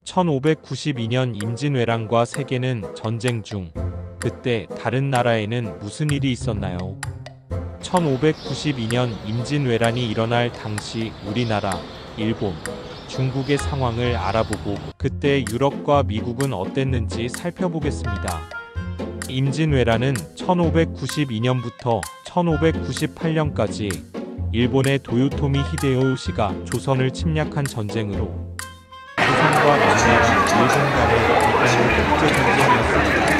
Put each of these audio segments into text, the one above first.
1592년 임진왜란과 세계는 전쟁 중. 그때 다른 나라에는 무슨 일이 있었나요? 1592년 임진왜란이 일어날 당시 우리나라, 일본, 중국의 상황을 알아보고 그때 유럽과 미국은 어땠는지 살펴보겠습니다. 임진왜란은 1592년부터 1598년까지 일본의 도요토미 히데요시가 조선을 침략한 전쟁으로 조선과 명나라, 일본 간의 국제전쟁이었습니다.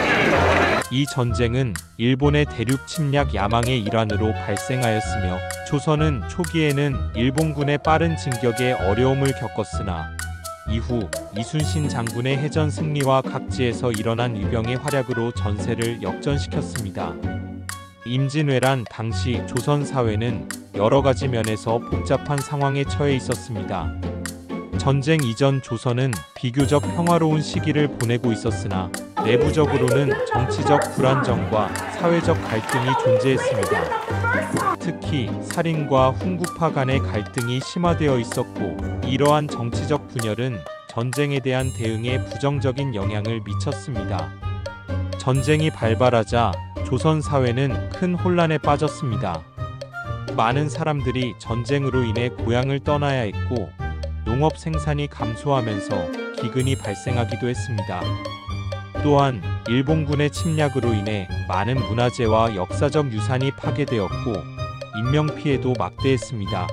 이 전쟁은 일본의 대륙 침략 야망의 일환으로 발생하였으며 조선은 초기에는 일본군의 빠른 진격에 어려움을 겪었으나 이후 이순신 장군의 해전 승리와 각지에서 일어난 위병의 활약으로 전세를 역전시켰습니다. 임진왜란 당시 조선 사회는 여러 가지 면에서 복잡한 상황에 처해 있었습니다. 전쟁 이전 조선은 비교적 평화로운 시기를 보내고 있었으나 내부적으로는 정치적 불안정과 사회적 갈등이 존재했습니다. 특히 살인과 훈구파 간의 갈등이 심화되어 있었고 이러한 정치적 분열은 전쟁에 대한 대응에 부정적인 영향을 미쳤습니다. 전쟁이 발발하자 조선 사회는 큰 혼란에 빠졌습니다. 많은 사람들이 전쟁으로 인해 고향을 떠나야 했고 농업 생산이 감소하면서 기근이 발생하기도 했습니다. 또한 일본군의 침략으로 인해 많은 문화재와 역사적 유산이 파괴되었고 인명피해도 막대했습니다.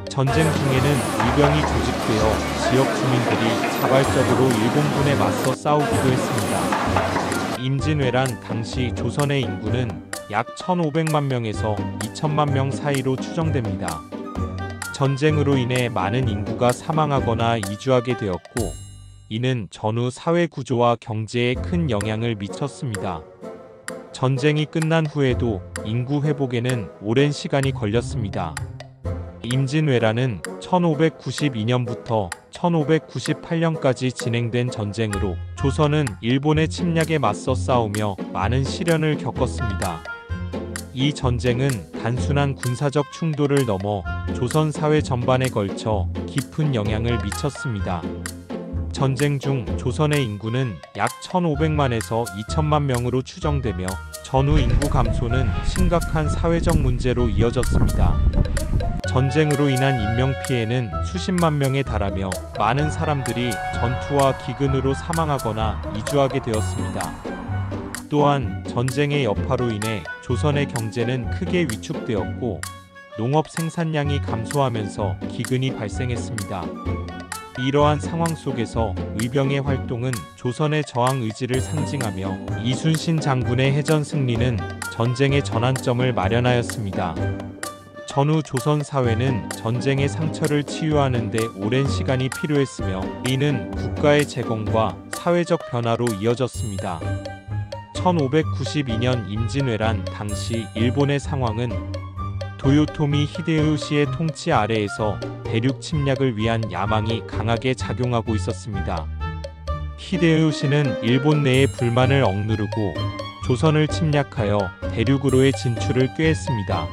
전쟁 중에는 위병이 조직되어 지역 주민들이 자발적으로 일본군에 맞서 싸우기도 했습니다. 임진왜란 당시 조선의 인구는 약 1,500만 명에서 2천만 명 사이로 추정됩니다. 전쟁으로 인해 많은 인구가 사망하거나 이주하게 되었고 이는 전후 사회 구조와 경제에 큰 영향을 미쳤습니다. 전쟁이 끝난 후에도 인구 회복에는 오랜 시간이 걸렸습니다. 임진왜란은 1592년부터 1598년까지 진행된 전쟁으로 조선은 일본의 침략에 맞서 싸우며 많은 시련을 겪었습니다. 이 전쟁은 단순한 군사적 충돌을 넘어 조선 사회 전반에 걸쳐 깊은 영향을 미쳤습니다. 전쟁 중 조선의 인구는 약 1,500만에서 2천만 명으로 추정되며 전후 인구 감소는 심각한 사회적 문제로 이어졌습니다. 전쟁으로 인한 인명피해는 수십만 명에 달하며 많은 사람들이 전투와 기근으로 사망하거나 이주하게 되었습니다. 또한 전쟁의 여파로 인해 조선의 경제는 크게 위축되었고 농업 생산량이 감소하면서 기근이 발생했습니다. 이러한 상황 속에서 의병의 활동은 조선의 저항 의지를 상징하며 이순신 장군의 해전 승리는 전쟁의 전환점을 마련하였습니다. 전후 조선 사회는 전쟁의 상처를 치유하는 데 오랜 시간이 필요했으며 이는 국가의 재건과 사회적 변화로 이어졌습니다. 1592년 임진왜란 당시 일본의 상황은 도요토미 히데요시의 통치 아래에서 대륙 침략을 위한 야망이 강하게 작용하고 있었습니다. 히데요시는 일본 내의 불만을 억누르고 조선을 침략하여 대륙으로의 진출을 꾀했습니다.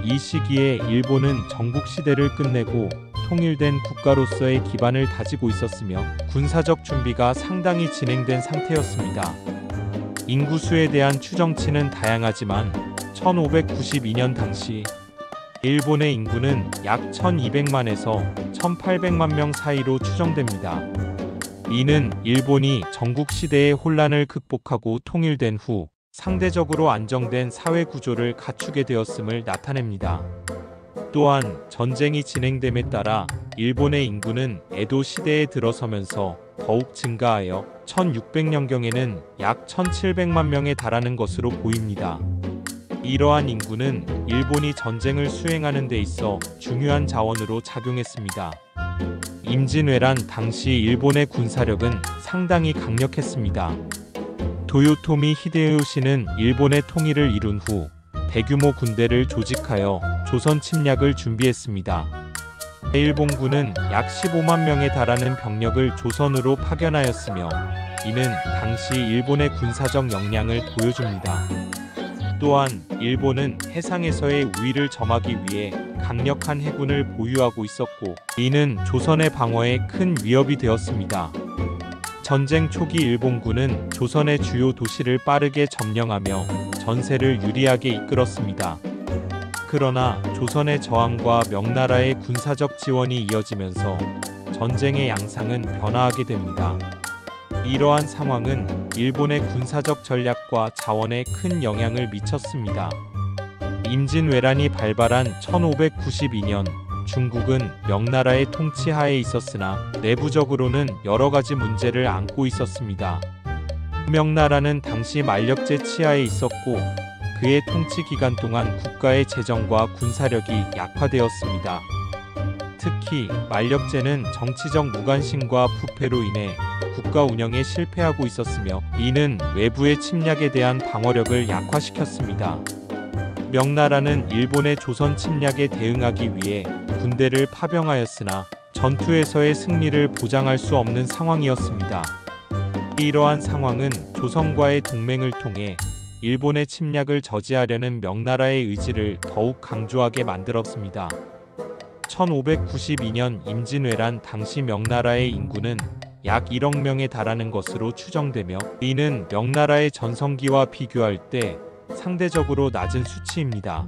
이 시기에 일본은 전국시대를 끝내고 통일된 국가로서의 기반을 다지고 있었으며 군사적 준비가 상당히 진행된 상태였습니다. 인구수에 대한 추정치는 다양하지만 1592년 당시 일본의 인구는 약 1200만에서 1800만 명 사이로 추정됩니다. 이는 일본이 전국시대의 혼란을 극복하고 통일된 후 상대적으로 안정된 사회 구조를 갖추게 되었음을 나타냅니다. 또한 전쟁이 진행됨에 따라 일본의 인구는 에도 시대에 들어서면서 더욱 증가하여 1600년경에는 약 1700만 명에 달하는 것으로 보입니다. 이러한 인구는 일본이 전쟁을 수행하는 데 있어 중요한 자원으로 작용했습니다. 임진왜란 당시 일본의 군사력은 상당히 강력했습니다. 도요토미 히데요시는 일본의 통일을 이룬 후 대규모 군대를 조직하여 조선 침략을 준비했습니다. 일본군은 약 15만 명에 달하는 병력을 조선으로 파견하였으며 이는 당시 일본의 군사적 역량을 보여줍니다. 또한 일본은 해상에서의 우위를 점하기 위해 강력한 해군을 보유하고 있었고 이는 조선의 방어에 큰 위협이 되었습니다. 전쟁 초기 일본군은 조선의 주요 도시를 빠르게 점령하며 전세를 유리하게 이끌었습니다. 그러나 조선의 저항과 명나라의 군사적 지원이 이어지면서 전쟁의 양상은 변화하게 됩니다. 이러한 상황은 일본의 군사적 전략과 자원에 큰 영향을 미쳤습니다. 임진왜란이 발발한 1592년 중국은 명나라의 통치하에 있었으나 내부적으로는 여러 가지 문제를 안고 있었습니다. 명나라는 당시 만력제 치하에 있었고 그의 통치 기간 동안 국가의 재정과 군사력이 약화되었습니다. 특히 만력제는 정치적 무관심과 부패로 인해 국가 운영에 실패하고 있었으며 이는 외부의 침략에 대한 방어력을 약화시켰습니다. 명나라는 일본의 조선 침략에 대응하기 위해 군대를 파병하였으나 전투에서의 승리를 보장할 수 없는 상황이었습니다. 이러한 상황은 조선과의 동맹을 통해 일본의 침략을 저지하려는 명나라의 의지를 더욱 강조하게 만들었습니다. 1592년 임진왜란 당시 명나라의 인구는 약 1억 명에 달하는 것으로 추정되며 이는 명나라의 전성기와 비교할 때 상대적으로 낮은 수치입니다.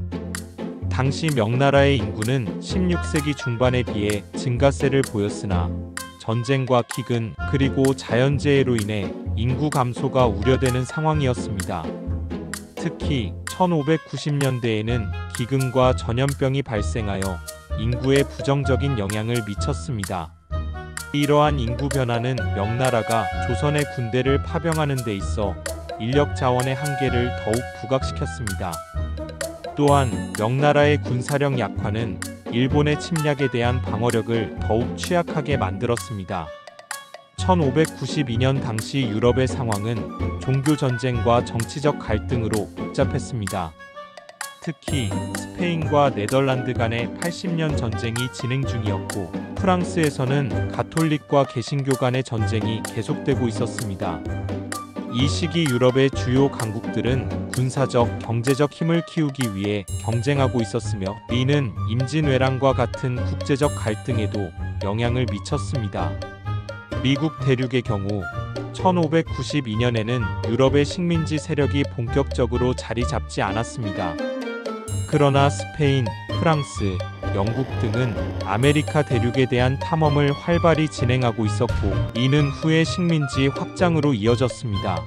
당시 명나라의 인구는 16세기 중반에 비해 증가세를 보였으나 전쟁과 기근 그리고 자연재해로 인해 인구 감소가 우려되는 상황이었습니다. 특히 1590년대에는 기근과 전염병이 발생하여 인구에 부정적인 영향을 미쳤습니다. 이러한 인구 변화는 명나라가 조선의 군대를 파병하는 데 있어 인력 자원의 한계를 더욱 부각시켰습니다. 또한 명나라의 군사력 약화는 일본의 침략에 대한 방어력을 더욱 취약하게 만들었습니다. 1592년 당시 유럽의 상황은 종교 전쟁과 정치적 갈등으로 복잡했습니다. 특히 스페인과 네덜란드 간의 80년 전쟁이 진행 중이었고 프랑스에서는 가톨릭과 개신교 간의 전쟁이 계속되고 있었습니다. 이 시기 유럽의 주요 강국들은 군사적, 경제적 힘을 키우기 위해 경쟁하고 있었으며 이는 임진왜란과 같은 국제적 갈등에도 영향을 미쳤습니다. 미국 대륙의 경우 1592년에는 유럽의 식민지 세력이 본격적으로 자리 잡지 않았습니다. 그러나 스페인, 프랑스, 영국 등은 아메리카 대륙에 대한 탐험을 활발히 진행하고 있었고 이는 후의 식민지 확장으로 이어졌습니다.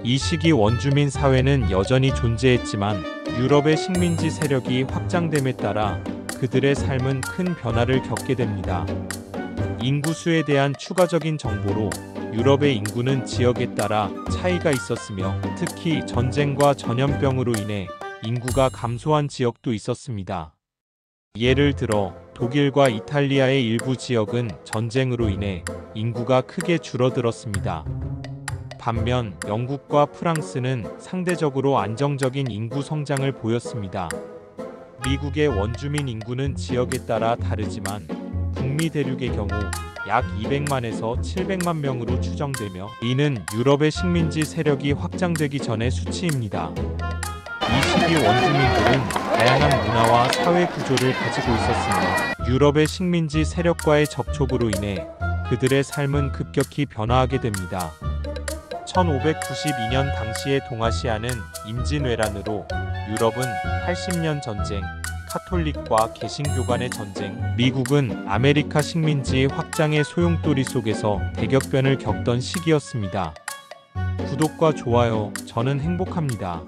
이 시기 원주민 사회는 여전히 존재했지만 유럽의 식민지 세력이 확장됨에 따라 그들의 삶은 큰 변화를 겪게 됩니다. 인구수에 대한 추가적인 정보로 유럽의 인구는 지역에 따라 차이가 있었으며 특히 전쟁과 전염병으로 인해 인구가 감소한 지역도 있었습니다. 예를 들어 독일과 이탈리아의 일부 지역은 전쟁으로 인해 인구가 크게 줄어들었습니다. 반면 영국과 프랑스는 상대적으로 안정적인 인구 성장을 보였습니다. 미국의 원주민 인구는 지역에 따라 다르지만 북미 대륙의 경우 약 200만에서 700만 명으로 추정되며 이는 유럽의 식민지 세력이 확장되기 전의 수치입니다. 이 시기 원주민들은 다양한 문화와 사회 구조를 가지고 있었으며 유럽의 식민지 세력과의 접촉으로 인해 그들의 삶은 급격히 변화하게 됩니다. 1592년 당시의 동아시아는 임진왜란으로 유럽은 80년 전쟁, 카톨릭과 개신교 간의 전쟁, 미국은 아메리카 식민지 확장의 소용돌이 속에서 대격변을 겪던 시기였습니다. 구독과 좋아요, 저는 행복합니다.